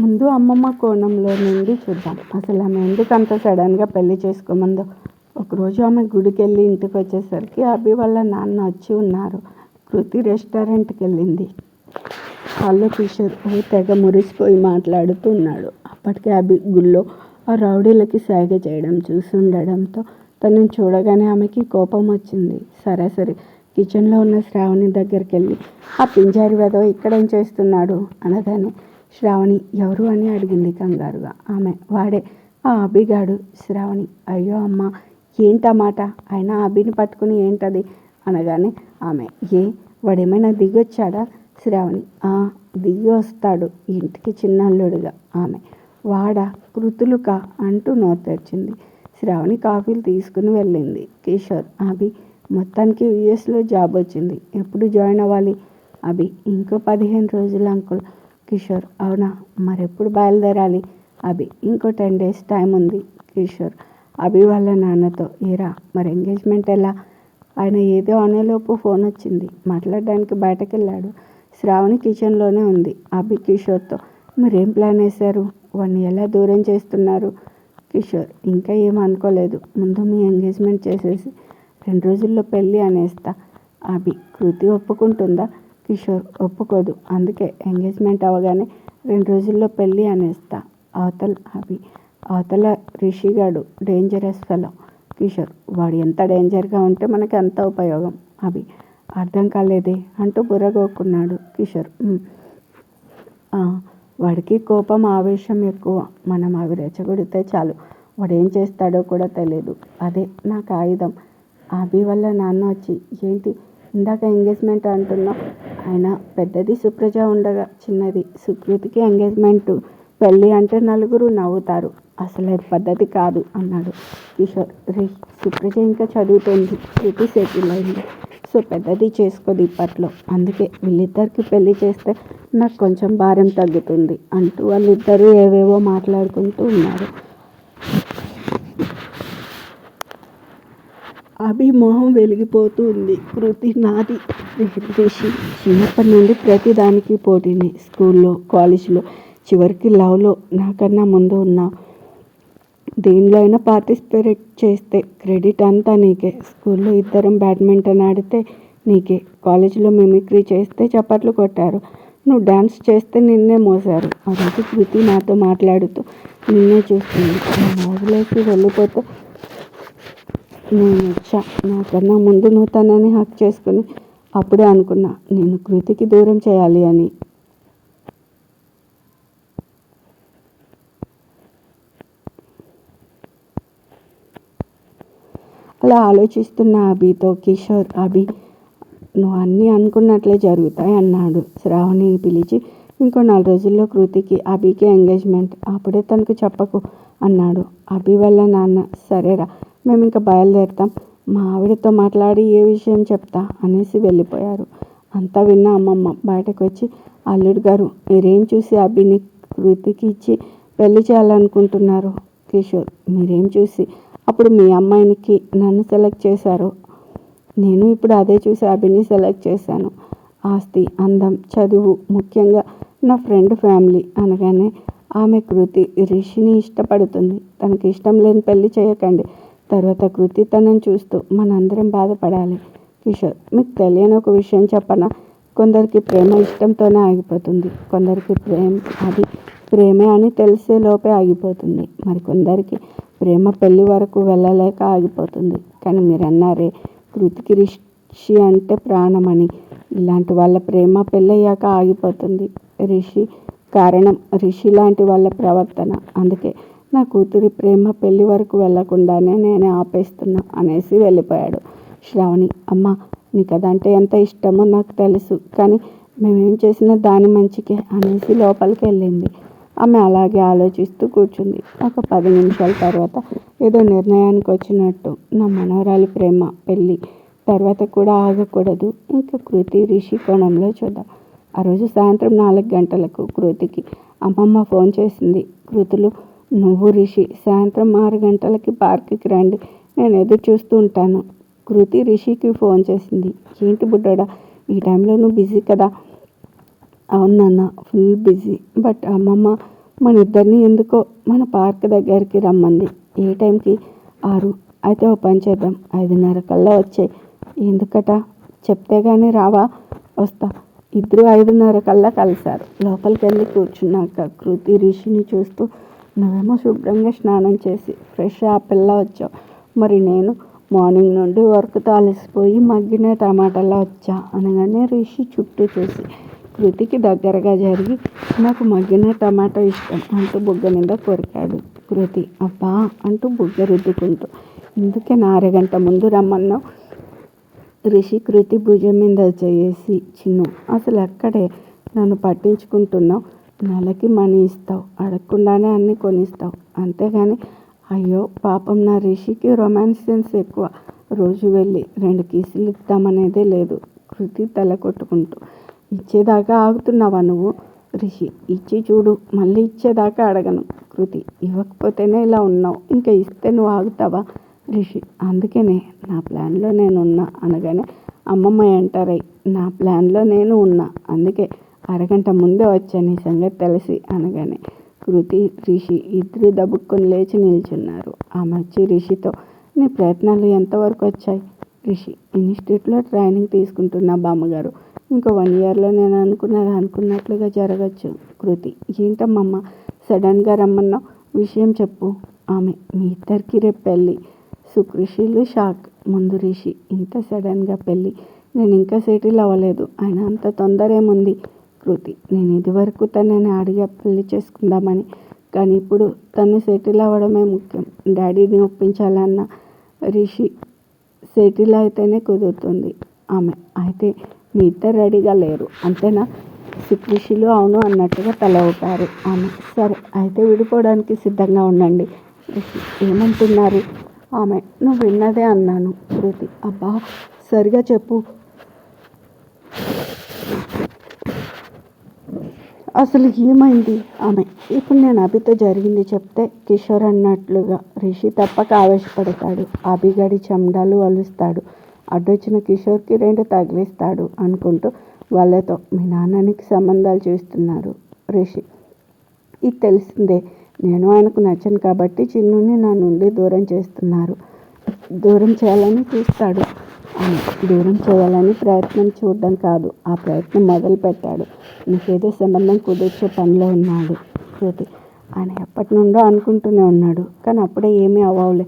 ముందు అమ్మమ్మ కోణంలో నుండి చూద్దాం. అసలు ఆమె ఎందుకు అంత సడన్గా పెళ్లి చేసుకోమందో. ఒకరోజు ఆమె గుడికి వెళ్ళి ఇంటికి వచ్చేసరికి అభి వాళ్ళ నాన్న వచ్చి ఉన్నారు. కృతి రెస్టారెంట్కి వెళ్ళింది. హాల్లో కిషోర్ తెగ మురిసిపోయి మాట్లాడుతూ ఉన్నాడు. అప్పటికే అభి గుళ్ళో ఆ రౌడీలకి సైగ చేయడం చూస్తుండడంతో తనని చూడగానే ఆమెకి కోపం వచ్చింది. సరే కిచెన్లో ఉన్న శ్రావణి దగ్గరికి వెళ్ళి ఆ పింజారి వెధవ ఇక్కడేం చేస్తున్నాడు అనగానే శ్రావణి ఎవరు అని అడిగింది కంగారుగా. ఆమె వాడే ఆ అభిగాడు. శ్రావణి అయ్యో అమ్మ ఏంటమాట, అయినా అభిని పట్టుకుని ఏంటది అనగానే ఆమె వాడేమైనా దిగొచ్చాడా? శ్రావణి దిగి వస్తాడు ఇంటికి చిన్నల్లుడుగా. ఆమె వాడా కృతులుకా అంటూ నోరు తెరిచింది. శ్రావణి కాఫీలు తీసుకుని వెళ్ళింది. కిషోర్ అభి మొత్తానికి యుఎస్లో జాబ్ వచ్చింది. ఎప్పుడు జాయిన్ అవ్వాలి? అభి ఇంకో 15 రోజులు అంకుల్. కిషోర్ అవునా, మరెప్పుడు బయలుదేరాలి? అభి ఇంకో 10 days టైం ఉంది. కిషోర్ అభి వాళ్ళ నాన్నతో మరి ఎంగేజ్మెంట్ ఎలా? ఆయన ఏదో అనేలోపు ఫోన్ వచ్చింది. మాట్లాడడానికి బయటకు వెళ్ళాడు. శ్రావణి కిచెన్లోనే ఉంది. అభి కిషోర్తో మీరేం ప్లాన్ వేశారు? వాడిని ఎలా దూరం చేస్తున్నారు? కిషోర్ ఇంకా ఏం అనుకోలేదు. ముందు మీ ఎంగేజ్మెంట్ చేసేసి 2 రోజుల్లో పెళ్ళి అనేస్తా. అభి కృతి ఒప్పుకుంటుందా? కిషోర్ ఒప్పుకోదు. అందుకే ఎంగేజ్మెంట్ అవ్వగానే 2 రోజుల్లో పెళ్ళి అనేస్తా. అవతల రిషిగాడు డేంజరస్ ఫెలో. కిషోర్ వాడు ఎంత డేంజర్గా ఉంటే మనకి అంత ఉపయోగం. అభి అర్థం కాలేదే అంటూ బుర్రగోక్కున్నాడు. కిషోర్ వాడికి కోపం ఆవేశం ఎక్కువ. మనం అవి రెచ్చగొడితే చాలు, వాడేం చేస్తాడో కూడా తెలియదు. అదే నాకు ఆయుధం. అభి వల్ల నాన్న వచ్చి ఏంటి ఇందాక ఎంగేజ్మెంట్ అంటున్నా? ఆయన పెద్దది సుప్రజ ఉండగా చిన్నది సుకృతికి ఎంగేజ్మెంట్ పెళ్ళి అంటే నలుగురు నవ్వుతారు. అసలు అది పద్ధతి కాదు అన్నాడు. కిషోర్ సుప్రజ ఇంకా చదువుతోంది, కృతి సెటిల్ అయింది. సో పెద్దది చేసుకోదు ఇప్పట్లో. అందుకే వీళ్ళిద్దరికి పెళ్లి చేస్తే నాకు కొంచెం భారం తగ్గుతుంది అంటూ వాళ్ళిద్దరూ ఏవేవో మాట్లాడుకుంటూ ఉన్నారు. అభి మొహం వెలిగిపోతూ ఉంది. కృతి నాది. రిషి చిన్నప్పటి నుండి ప్రతిదానికి పోటీనే. స్కూల్లో, కాలేజీలో, చివరికి లవ్లో నాకన్నా ముందు ఉన్నావు. దేనిలో అయినా పార్టిసిపేట్ చేస్తే క్రెడిట్ అంతా నీకే. స్కూల్లో ఇద్దరం బ్యాడ్మింటన్ ఆడితే నీకే. కాలేజీలో మిమిక్రీ చేస్తే చప్పట్లు కొట్టారు. నువ్వు డ్యాన్స్ చేస్తే నిన్నే మోసారు. అదంతా కృతి నాతో మాట్లాడుతూ నిన్నే చూస్తుంది. నేను వదిలేసి వెళ్ళిపోతే నేను వచ్చా. నాకన్నా ముందు నువ్వు తనని హక్ చేసుకుని అప్పుడే అనుకున్నా నేను కృతికి దూరం చేయాలి అని. అలా ఆలోచిస్తున్న అభితో కిషోర్ అభి నువ్వు అన్నీ అనుకున్నట్లే జరుగుతాయి అన్నాడు. శ్రావణిని పిలిచి ఇంకో 4 రోజుల్లో కృతికి అభికి ఎంగేజ్మెంట్, అప్పుడే తనకు చెప్పకు అన్నాడు. అభి వల్ల నాన్న సరేరా మేము ఇంకా బయలుదేరుతాం, మా ఆవిడతో మాట్లాడి ఏ విషయం చెప్తా అనేసి వెళ్ళిపోయారు. అంతా విన్న అమ్మమ్మ బయటకు వచ్చి అల్లుడు గారు మీరేం చూసి అభిని కృతికి ఇచ్చి పెళ్లి చేయాలనుకుంటున్నారు? కిషోర్ మీరేం చూసి అప్పుడు మీ అమ్మాయినికి నన్ను సెలెక్ట్ చేశారు? నేను ఇప్పుడు అదే చూసి అభిని సెలెక్ట్ చేశాను. ఆస్తి, అందం, చదువు, ముఖ్యంగా నా ఫ్రెండ్ ఫ్యామిలీ అనగానే ఆమె కృతి రిషిని ఇష్టపడుతుంది. తనకి ఇష్టం లేని పెళ్లి చేయకండి. తర్వాత కృతి తనని చూస్తూ మనందరం బాధపడాలి. కిషోర్ మీకు తెలియని ఒక విషయం చెప్పనా? కొందరికి ప్రేమ ఇష్టంతోనే ఆగిపోతుంది. కొందరికి అది ప్రేమే అని తెలిసే లోపే ఆగిపోతుంది. మరికొందరికి ప్రేమ పెళ్లి వరకు వెళ్ళలేక ఆగిపోతుంది. కానీ మీరు అన్నారే కృతికి రిషి అంటే ప్రాణమని, ఇలాంటి వాళ్ళ ప్రేమ పెళ్ళయ్యాక ఆగిపోతుంది. రిషి లాంటి వాళ్ళ ప్రవర్తన. అందుకే నా కూతురి ప్రేమ పెళ్లి వరకు వెళ్లకుండానే నేనే ఆపేస్తున్నా అనేసి వెళ్ళిపోయాడు. శ్రావణి అమ్మ నీకు అదంటే ఎంత ఇష్టమో నాకు తెలుసు, కానీ మేమేం చేసినా దాని మంచికే అనేసి లోపలికి వెళ్ళింది. ఆమె అలాగే ఆలోచిస్తూ కూర్చుంది. ఒక 10 నిమిషాల తర్వాత ఏదో నిర్ణయానికి వచ్చినట్టు నా మనవరాలి ప్రేమ పెళ్ళి తర్వాత కూడా ఆగకూడదు. ఇంకా కృతి రిషి కోణంలో చూద్దాం. ఆ రోజు సాయంత్రం 4 గంటలకు కృతికి అమ్మమ్మ ఫోన్ చేసింది. కృతులు నువ్వు రిషి సాయంత్రం 6 గంటలకి పార్క్కి రండి, నేను ఎదురు చూస్తూ ఉంటాను. కృతి రిషికి ఫోన్ చేసింది. ఏంటి బుడ్డోడా ఈ టైంలో నువ్వు బిజీ కదా? అవును నాన్న ఫుల్ బిజీ, బట్ అమ్మమ్మ మన ఇద్దరిని ఎందుకో మన పార్క్ దగ్గరికి రమ్మంది. ఏ టైంకి? 6. అయితే ఓ పని చేద్దాం, 5:30 కల్లా వచ్చాయి. ఎందుకట? చెప్తే కానీ రావా? వస్తా. ఇద్దరు 5:30 కల్లా కలిశారు. లోపలికి వెళ్ళి కూర్చున్నాక కృతి రిషిని చూస్తూ, నువ్వేమో శుభ్రంగా స్నానం చేసి ఫ్రెష్ యాపిల్లా వచ్చావు. మరి నేను మార్నింగ్ నుండి వర్క్తో అలసిపోయి మగ్గిన టమాటాలా వచ్చా అనగానే రిషి చుట్టూ చూసి కృతికి దగ్గరగా జరిగి, నాకు మగ్గిన టమాటా ఇష్టం అంటూ బుగ్గ మీద కొరికాడు. కృతి అబ్బా అంటూ బుగ్గ రుద్దుకుంటూ, ఇందుకే నా అరగంట ముందు రమ్మన్నావు. రిషి కృతి భుజం మీద చేసి, చిన్ను అసలు ఎక్కడే నన్ను పట్టించుకుంటున్నావు? నెలకి మనీ ఇస్తావు, అడగకుండానే అన్నీ కొనిస్తావు, అంతేగాని అయ్యో పాపం నా రిషికి రొమాన్స్ సెన్స్ ఎక్కువ. రోజు వెళ్ళి 2 కిసులు ఇద్దామనేదే లేదు. కృతి తల కొట్టుకుంటూ, ఇచ్చేదాకా ఆగుతున్నావా నువ్వు? రిషి ఇచ్చి చూడు, మళ్ళీ ఇచ్చేదాకా అడగను. కృతి ఇవ్వకపోతేనే ఇలా ఉన్నావు, ఇంకా ఇస్తే నువ్వు ఆగుతావా? రిషి అందుకనే నా ప్లాన్లో నేను ఉన్నా అనగానే అమ్మమ్మ ఎంటరై, నా ప్లాన్లో నేను ఉన్నా, అందుకే అరగంట ముందే వచ్చా నీ సంగతి తెలిసి అనగానే కృతి రిషి ఇద్దరు దబుక్కొని లేచి నిల్చున్నారు. ఆమె వచ్చి రిషితో, నీ ప్రయత్నాలు ఎంతవరకు వచ్చాయి? రిషి ఇన్స్టిట్యూట్లో ట్రైనింగ్ తీసుకుంటున్నా బామ్మగారు. ఇంకో 1 ఇయర్లో నేను అనుకున్నది అనుకున్నట్లుగా జరగచ్చు. కృతి ఏంటమ్మమ్మ సడన్గా రమ్మన్నావు? విషయం చెప్పు. ఆమె మీ ఇద్దరికి రేపు పెళ్ళి. సుకృషిలు షాక్. ముందు రిషి ఇంత సడన్గా పెళ్ళి, నేను ఇంకా సెటిల్ అవ్వలేదు, ఆయన అంత తొందర ఏముంది? కృతి నేను ఇదివరకు తనని అడిగా పెళ్లి చేసుకుందామని, కానీ ఇప్పుడు తను సెటిల్ అవ్వడమే ముఖ్యం. డాడీని ఒప్పించాలన్న. రిషి సెటిల్ అయితేనే కుదురుతుంది. ఆమె అయితే మీ ఇద్దరు రెడీగా లేరు అంతేనా? సుకృషిలు అవును అన్నట్టుగా తల ఊపారు. ఆమె సరే అయితే విడిపోవడానికి సిద్ధంగా ఉండండి. రిషి ఏమంటున్నారు? ఆమె నువ్వు విన్నదే అన్నాను. కృతి అబ్బా సరిగా చెప్పు, అసలు ఏమైంది? ఆమె ఇప్పుడు నేను అభితో జరిగింది చెప్తే కిషోర్ అన్నట్లుగా రిషి తప్పక ఆవేశపడతాడు. అభిగడి చెండాలు వలుస్తాడు. అడ్డొచ్చిన కిషోర్కి 2 తగిలిస్తాడు అనుకుంటూ వాళ్ళతో మీ నాన్ననికి సంబంధాలు చూస్తున్నారు. రిషి ఇది తెలిసిందే, నేను ఆయనకు నచ్చను కాబట్టి చిన్నుని నా నుండి దూరం చేయాలని చూస్తాడు. ఆమె దూరం చేయాలని ప్రయత్నం చూడడం కాదు, ఆ ప్రయత్నం మొదలు పెట్టాడు. నీకేదో సంబంధం కుదిర్చే పనిలో ఉన్నాడు. కృతి ఆయన ఎప్పటి నుండో అనుకుంటూనే ఉన్నాడు, కానీ అప్పుడే ఏమీ అవ్వలే.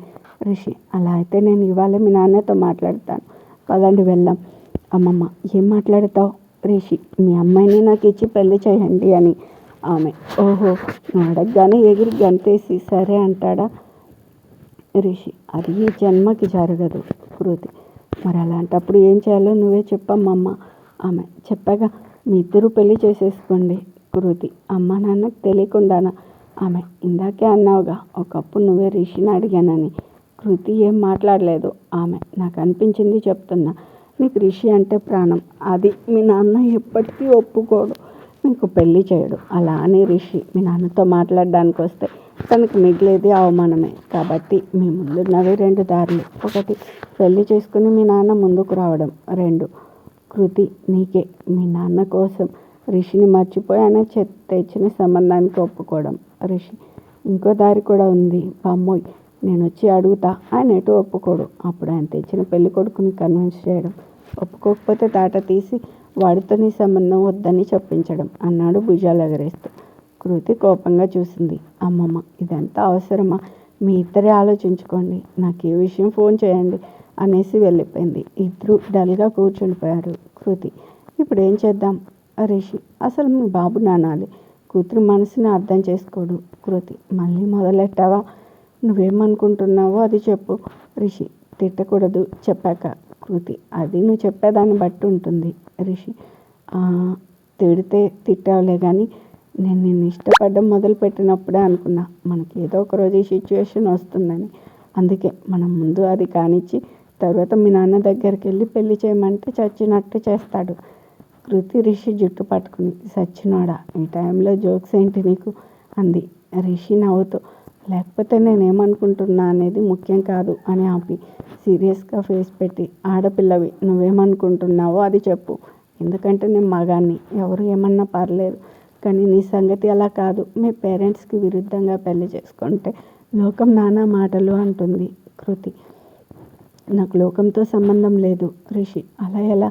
రిషి అలా అయితే నేను ఇవాళ మీ నాన్నతో మాట్లాడతాను, పదండి వెళ్దాం. అమ్మమ్మ ఏం మాట్లాడతావు? రిషి మీ అమ్మాయిని నాకు ఇచ్చి పెళ్లి చేయండి అని. ఆమె ఓహో నువ్వు అడగగానే ఎగిరి గంతేసి సరే అంటాడా? రిషి అది ఈ జన్మకి జరగదు. కృతి మరి అలాంటప్పుడు ఏం చేయాలో నువ్వే చెప్పమ్మమ్మ. ఆమె చెప్పగా మీ ఇద్దరు పెళ్లి చేసేసుకోండి. కృతి అమ్మ నాన్నకు తెలియకుండానా? ఆమె ఇందాకే అన్నావుగా ఒకప్పుడు నువ్వే రిషిని అడిగానని. కృతి ఏం మాట్లాడలేదు. ఆమె నాకు అనిపించింది చెప్తున్నా, నీకు రిషి అంటే ప్రాణం, అది మీ నాన్న ఎప్పటికీ ఒప్పుకోడు, నీకు పెళ్ళి చేయడు. అలా అని రిషి మీ నాన్నతో మాట్లాడడానికి వస్తే తనకు మిగిలేది అవమానమే. కాబట్టి మీ ముందున్నవి 2 దారులు. 1 పెళ్లి చేసుకుని మీ నాన్న ముందుకు రావడం. 2 కృతి నీకే మీ నాన్న కోసం రిషిని మర్చిపోయి ఆయన తెచ్చిన సంబంధానికి ఒప్పుకోవడం. రిషి ఇంకో దారి కూడా ఉంది బామ్మోయ్, నేను వచ్చి అడుగుతా, ఆయన ఎటు ఒప్పుకోడు, అప్పుడు ఆయన తెచ్చిన పెళ్లి కొడుకుని కన్విన్స్ చేయడం, ఒప్పుకోకపోతే తాట తీసి వాడితో నీ సంబంధం వద్దని చెప్పించడం అన్నాడు భుజాలు ఎగరేస్తూ. కృతి కోపంగా చూసింది. అమ్మమ్మ ఇదంతా అవసరమా? మీ ఇద్దరే ఆలోచించుకోండి, నాకు ఏ విషయం ఫోన్ చేయండి అనేసి వెళ్ళిపోయింది. ఇద్దరు డల్గా కూర్చుండిపోయారు. కృతి ఇప్పుడు ఏం చేద్దాం? రిషి అసలు మీ బాబు నానాలి, కూతురు మనసుని అర్థం చేసుకోడు. కృతి మళ్ళీ మొదలెట్టావా? నువ్వేమనుకుంటున్నావో అది చెప్పు. రిషి తిట్టకూడదు చెప్పాక. కృతి అది నువ్వు చెప్పేదాన్ని బట్టి ఉంటుంది. రిషి తిడితే తిట్టావులే కానీ నేను నిన్ను ఇష్టపడడం మొదలుపెట్టినప్పుడే అనుకున్నా మనకి ఏదో ఒకరోజు ఈ సిచ్యువేషన్ వస్తుందని. అందుకే మనం ముందు అది కానిచ్చి తర్వాత మీ నాన్న దగ్గరికి వెళ్ళి పెళ్లి చేయమంటే చచ్చినట్టు చేస్తాడు. కృతి రిషి జుట్టు పట్టుకుని, సచ్చినోడా ఈ టైంలో జోక్స్ ఏంటి నీకు అంది. రిషి నవ్వుతూ, లేకపోతే నేనేమనుకుంటున్నా అనేది ముఖ్యం కాదు అని ఆపి సీరియస్గా ఫేస్ పెట్టి, ఆడపిల్లవి నువ్వేమనుకుంటున్నావో అది చెప్పు, ఎందుకంటే నేను మగాన్ని, ఎవరు ఏమన్నా పర్లేదు కానీ నీ సంగతి అలా కాదు. మీ పేరెంట్స్కి విరుద్ధంగా పెళ్లి చేసుకుంటే లోకం నానా మాటలు అంటుంది కృతి. నాకు లోకంతో సంబంధం లేదు రిషి. అలా ఎలా?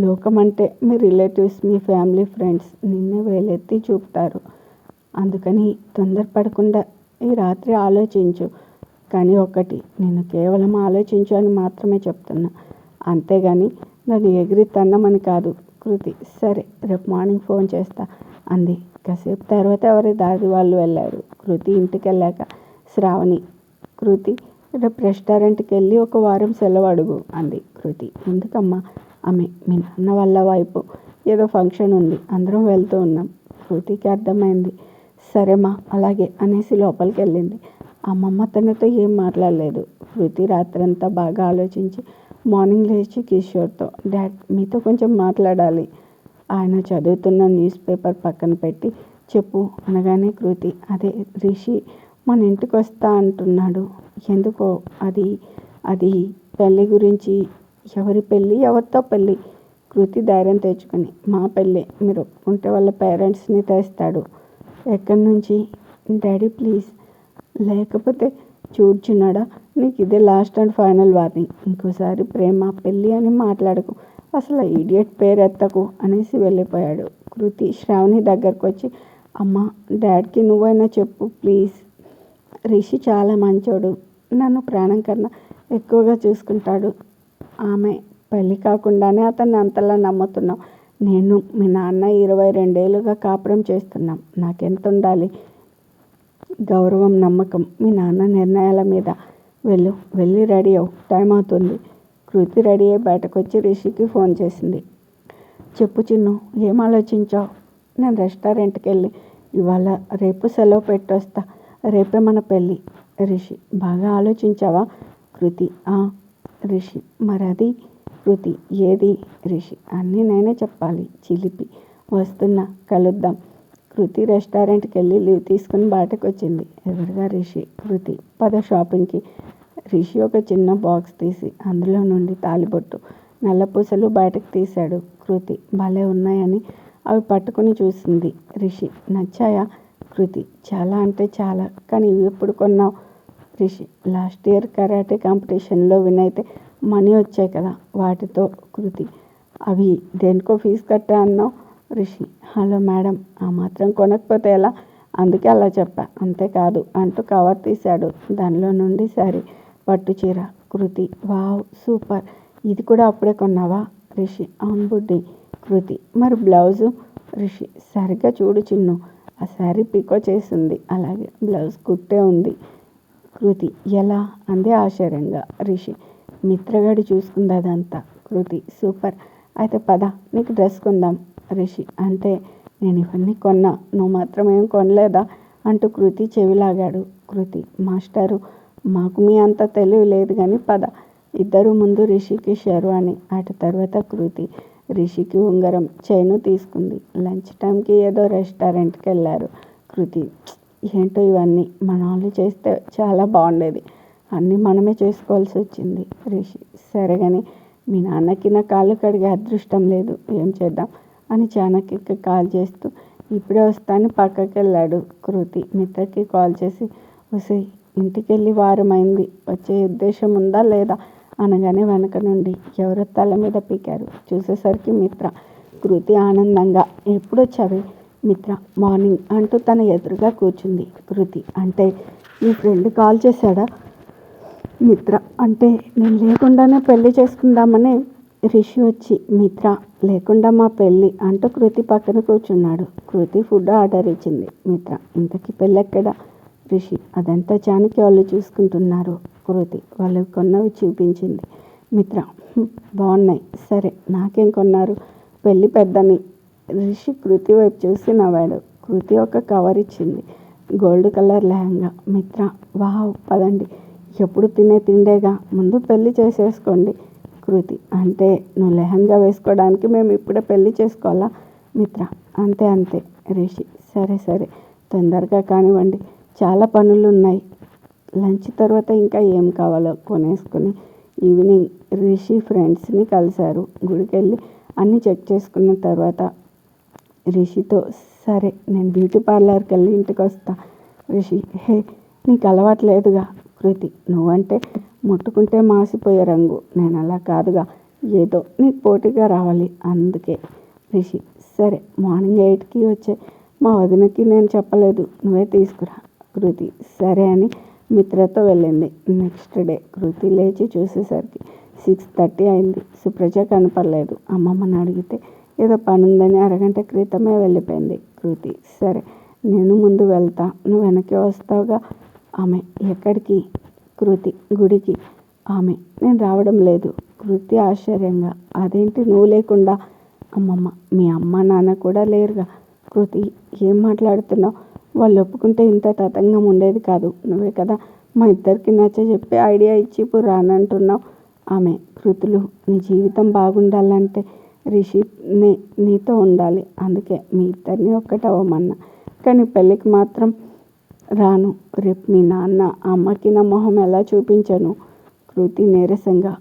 లోకం అంటే మీ రిలేటివ్స్, మీ ఫ్యామిలీ, ఫ్రెండ్స్ నిన్నే వేలెత్తి చూపుతారు. అందుకని తొందరపడకుండా ఈ రాత్రి ఆలోచించు. కానీ ఒకటి, నేను కేవలం ఆలోచించు అని మాత్రమే చెప్తున్నా, అంతేగాని నన్ను ఎగిరి తన్నమని కాదు. కృతి సరే, రేపు మార్నింగ్ ఫోన్ చేస్తా అంది. కాసేపు తర్వాత ఎవరి దారి వాళ్ళు వెళ్ళారు. కృతి ఇంటికి వెళ్ళాక శ్రావణి, కృతి రేపు రెస్టారెంట్కి వెళ్ళి ఒక వారం సెలవు అడుగు అంది. కృతి ఎందుకమ్మా? ఆమె మీ నాన్న వాళ్ళ వైపు ఏదో ఫంక్షన్ ఉంది, అందరం వెళ్తూ ఉన్నాం. కృతికి అర్థమైంది. సరేమ్మా అలాగే అనేసి లోపలికి వెళ్ళింది. అమ్మమ్మ తనతో ఏం మాట్లాడలేదు. కృతి రాత్రంతా బాగా ఆలోచించి మార్నింగ్ లేచి కిషోర్తో, డాడ్ మీతో కొంచెం మాట్లాడాలి. ఆయన చదువుతున్న న్యూస్ పేపర్ పక్కన పెట్టి చెప్పు అనగానే కృతి, అదే రిషి మన ఇంటికి వస్తా అంటున్నాడు. ఎందుకో? అది పెళ్ళి గురించి. ఎవరి పెళ్ళి? ఎవరితో పెళ్ళి? కృతి ధైర్యం తెచ్చుకొని, మా పెళ్ళి, మీరు ఒప్పుకుంటే వాళ్ళ పేరెంట్స్ని తెస్తాడు. ఎక్కడి నుంచి? డాడీ ప్లీజ్, లేకపోతే చూడ్చున్నాడా, నీకు ఇదే లాస్ట్ అండ్ ఫైనల్ వార్నింగ్. ఇంకోసారి ప్రేమ పెళ్ళి అని మాట్లాడకు, అసలు ఈడియట్ పేరు ఎత్తకు అనేసి వెళ్ళిపోయాడు. కృతి శ్రావణి దగ్గరకు వచ్చి, అమ్మ డాడ్కి నువ్వైనా చెప్పు ప్లీజ్. రిషి చాలా మంచోడు, నన్ను ప్రాణం కన్నా ఎక్కువగా చూసుకుంటాడు. ఆమె పెళ్ళి కాకుండానే అతన్ని అంతలా నమ్ముతున్నావు. నేను మీ నాన్న 22 ఏళ్ళుగా కాపురం చేస్తున్నాం. నాకెంత ఉండాలి గౌరవం, నమ్మకం మీ నాన్న నిర్ణయాల మీద. వెళ్ళి రెడీ అవ్వు, టైం అవుతుంది. కృతి రెడీ అయ్యి బయటకు వచ్చి రిషికి ఫోన్ చేసింది. చెప్పు చిన్ను, ఏం ఆలోచించావు? నేను రెస్టారెంట్కి వెళ్ళి ఇవాళ రేపు సెలవు పెట్టొస్తా. రేపే మన పెళ్ళి. రిషి బాగా ఆలోచించావా? కృతి రిషి మరది? కృతి ఏది? రిషి అన్నీ నేనే చెప్పాలి. చిలిపి, వస్తున్నా, కలుద్దాం. కృతి రెస్టారెంట్కి వెళ్ళి లీవ్ తీసుకుని బయటకు వచ్చింది. ఎదురుగా రిషి. కృతి పద షాపింగ్కి. రిషి ఒక చిన్న బాక్స్ తీసి అందులో నుండి తాలిబొట్టు, నల్లపూసలు బయటకు తీశాడు. కృతి భలే ఉన్నాయని అవి పట్టుకుని చూసింది. రిషి నచ్చాయా? కృతి చాలా అంటే చాలా, కానీ ఇవి ఎప్పుడు కొన్నావు? రిషి లాస్ట్ ఇయర్ కరాటే కాంపిటీషన్లో విన్ అయితే మనీ వచ్చాయి కదా, వాటితో. కృతి అవి దేనికో ఫీజు కట్టా అన్నావు. రిషి హలో మేడం, ఆ మాత్రం కొనకపోతే ఎలా, అందుకే అలా చెప్పా, అంతేకాదు అంటూ కవర్ తీశాడు. దానిలో నుండి సారీ, పట్టు చీర. కృతి వావ్ సూపర్, ఇది కూడా అప్పుడే కొన్నావా? రిషి అవును బుడ్డి. కృతి మరి బ్లౌజు? రిషి సరిగ్గా చూడు చిన్ను, ఆ శారీ పికో చేసింది, అలాగే బ్లౌజ్ కుట్టే ఉంది. కృతి ఎలా అంది ఆశ్చర్యంగా. రిషి మిత్రగాడి చూసుకుంది అదంతా. కృతి సూపర్, అయితే పద నీకు డ్రెస్ కొందాం. రిషి అంటే నేను ఇవన్నీ కొన్నా, నువ్వు మాత్రం ఏం కొనలేదా అంటూ కృతి చెవిలాగాడు. కృతి మాస్టరు, మాకు మీ అంత తెలివి లేదు కానీ పద. ఇద్దరు ముందు రిషికి షెర్వాణి, అటు తర్వాత కృతి రిషికి ఉంగరం, చైను తీసుకుంది. లంచ్ టైంకి ఏదో రెస్టారెంట్కి వెళ్ళారు. కృతి ఏంటో ఇవన్నీ, మన వాళ్ళు చేస్తే చాలా బాగుండేది, అన్నీ మనమే చేసుకోవాల్సి వచ్చింది. రిషి సరే కానీ మీ నాన్నకి నా కాళ్ళు కడిగే అదృష్టం లేదు, ఏం చేద్దాం అని చాణక్యకి కాల్ చేస్తూ ఇప్పుడే వస్తాను పక్కకి వెళ్ళాడు. కృతి మిత్రకి కాల్ చేసి, వసే ఇంటికి వెళ్ళి వారమైంది, వచ్చే ఉద్దేశం ఉందా లేదా అనగానే వెనక నుండి ఎవరో తల మీద పీకారు. చూసేసరికి మిత్ర. కృతి ఆనందంగా, ఎప్పుడొచ్చావే? మిత్ర మార్నింగ్ అంటూ తన ఎదురుగా కూర్చుంది. కృతి అంటే మీ ఫ్రెండ్ కాల్ చేశాడా? మిత్ర అంటే నేను లేకుండానే పెళ్లి చేసుకుందామని రిషి వచ్చి, మిత్ర లేకుండా మా పెళ్ళి అంటూ కృతి పక్కన కూర్చున్నాడు. కృతి ఫుడ్ ఆర్డర్ ఇచ్చింది. మిత్ర ఇంతకీ పెళ్ళెక్కడా? రిషి అదంతా చాణక్య వాళ్ళు చూసుకుంటున్నారు. కృతి వాళ్ళు కొన్నవి చూపించింది. మిత్ర బాగున్నాయి, సరే నాకేం కొన్నారు? పెళ్ళి పెద్దని. రిషి కృతి వైపు చూసి నవ్వాడు. కృతి ఒక కవర్ ఇచ్చింది, గోల్డ్ కలర్ లెహంగా. మిత్ర వావ్ పదండి, ఎప్పుడు తినే తిండేగా, ముందు పెళ్ళి చేసేసుకోండి. కృతి అంటే నువ్వు లెహంగా వేసుకోవడానికి మేము ఇప్పుడే పెళ్ళి చేసుకోవాలా? మిత్ర అంతే అంతే. రిషి సరే సరే, తొందరగా కానివ్వండి, చాలా పనులు ఉన్నాయి. లంచ్ తర్వాత ఇంకా ఏం కావాలో కొనేసుకుని ఈవినింగ్ రిషి ఫ్రెండ్స్ని కలిశారు. గుడికి వెళ్ళి అన్నీ చెక్ చేసుకున్న తర్వాత రిషితో సరే నేను బ్యూటీ పార్లర్కి వెళ్ళి ఇంటికి వస్తా. రిషి, హే నీకు అలవాట్లేదుగా. కృతి, నువ్వంటే ముట్టుకుంటే మాసిపోయే రంగు, నేను అలా కాదుగా. ఏదో నీకు పోటీగా రావాలి అందుకే. రిషి, సరే మార్నింగ్ 8కి వచ్చే. మా వదినకి నేను చెప్పలేదు, నువ్వే తీసుకురా. కృతి సరే అని మిత్రతో వెళ్ళింది. నెక్స్ట్ డే కృతి లేచి చూసేసరికి 6:30 అయింది. సుప్రజ కనపడలేదు. అమ్మమ్మని అడిగితే ఏదో పనుందని అరగంట క్రితమే వెళ్ళిపోయింది. కృతి, సరే నేను ముందు వెళ్తా, నువ్వు వెనక్కి వస్తావుగా. ఆమె, ఎక్కడికి? కృతి, గుడికి. ఆమె, నేను రావడం లేదు. కృతి ఆశ్చర్యంగా, అదేంటి నువ్వు లేకుండా? అమ్మమ్మ, మీ అమ్మ నాన్న కూడా లేరుగా. కృతి, ఏం మాట్లాడుతున్నావు? వాళ్ళు ఒప్పుకుంటే ఇంత తతంగం ఉండేది కాదు. నువ్వే కదా మా ఇద్దరికి నచ్చజెప్పి ఐడియా ఇచ్చి ఇప్పుడు రానంటున్నావు. ఆమె, కృతులు, నీ జీవితం బాగుండాలంటే రిషి నీతో ఉండాలి. అందుకే మీ ఇద్దరిని ఒక్కటవ్వమన్నా. కానీ పెళ్ళికి మాత్రం రాను. రేపు మీ నాన్న అమ్మకి నా మొహం ఎలా చూపించను? కృతి నీరసంగా,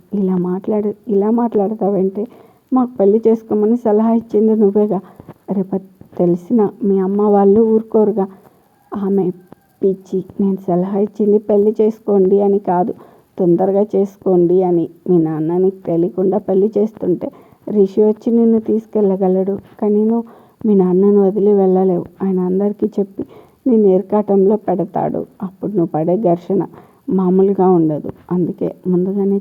ఇలా మాట్లాడతావంటే మాకు పెళ్లి చేసుకోమని సలహా ఇచ్చింది నువ్వేగా. రేపు తెలిసిన మీ అమ్మ వాళ్ళు ఊరుకోరుగా. ఆమె, పిచ్చి, నేను సలహా ఇచ్చింది పెళ్లి చేసుకోండి అని కాదు, తొందరగా చేసుకోండి అని. మీ నాన్న నీకు తెలియకుండా పెళ్లి చేస్తుంటే రిషి వచ్చి నిన్ను తీసుకెళ్ళగలడు, కానీ నువ్వు మీ నాన్నను వదిలి వెళ్ళలేవు. ఆయన అందరికీ చెప్పి నేను ఏర్కాటంలో పెడతాడు. అప్పుడు నువ్వు పడే ఘర్షణ మామూలుగా ఉండదు. అందుకే ముందుగానే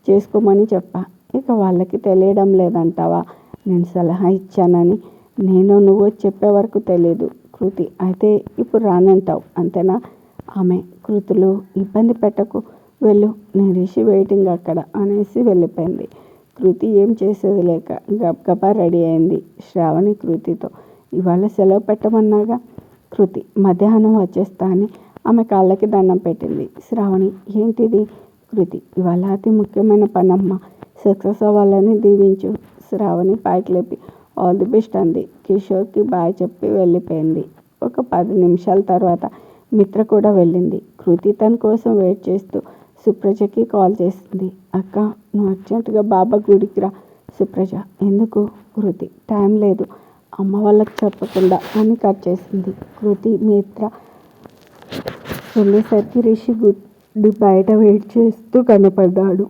చేసుకోమని చెప్పా. ఇక వాళ్ళకి తెలియడం లేదంటావా నేను సలహా ఇచ్చానని? నువ్వు చెప్పే వరకు తెలియదు. కృతి, అయితే ఇప్పుడు రానంటావు అంతేనా? ఆమె, కృతులు, ఇబ్బంది పెట్టకు, వెళ్ళు, నేను రిషి వెయిటింగ్ అక్కడ అనేసి వెళ్ళిపోయింది. కృతి ఏం చేసేది లేక గబగబా రెడీ అయింది. శ్రావణి కృతితో, ఇవాళ సెలవు పెట్టమన్నాగా. కృతి, మధ్యాహ్నం వచ్చేస్తా అని ఆమె కాళ్ళకి దండం పెట్టింది. శ్రావణి, ఏంటిది? కృతి, ఇవాళ అతి ముఖ్యమైన పనమ్మ, సక్సెస్ అవ్వాలని దీవించు. శ్రావణి పైకి లేపి ఆల్ ది బెస్ట్ అంది. కిషోర్కి బాయ్ చెప్పి వెళ్ళిపోయింది. ఒక 10 నిమిషాల తర్వాత మిత్ర కూడా వెళ్ళింది. కృతి తన కోసం వెయిట్ చేస్తూ సుప్రజకి కాల్ చేసింది. అక్క, నువ్వు అర్జెంటుగా బాబా గుడికి రా. సుప్రజ, ఎందుకు? కృతి, టైం లేదు, అమ్మ వాళ్ళకి చెప్పకుండా అని కట్ చేసింది. కృతి మిత్ర వెళ్ళేసరికి రిషి గుడి బయట వెయిట్ చేస్తూ కనపడ్డాడు.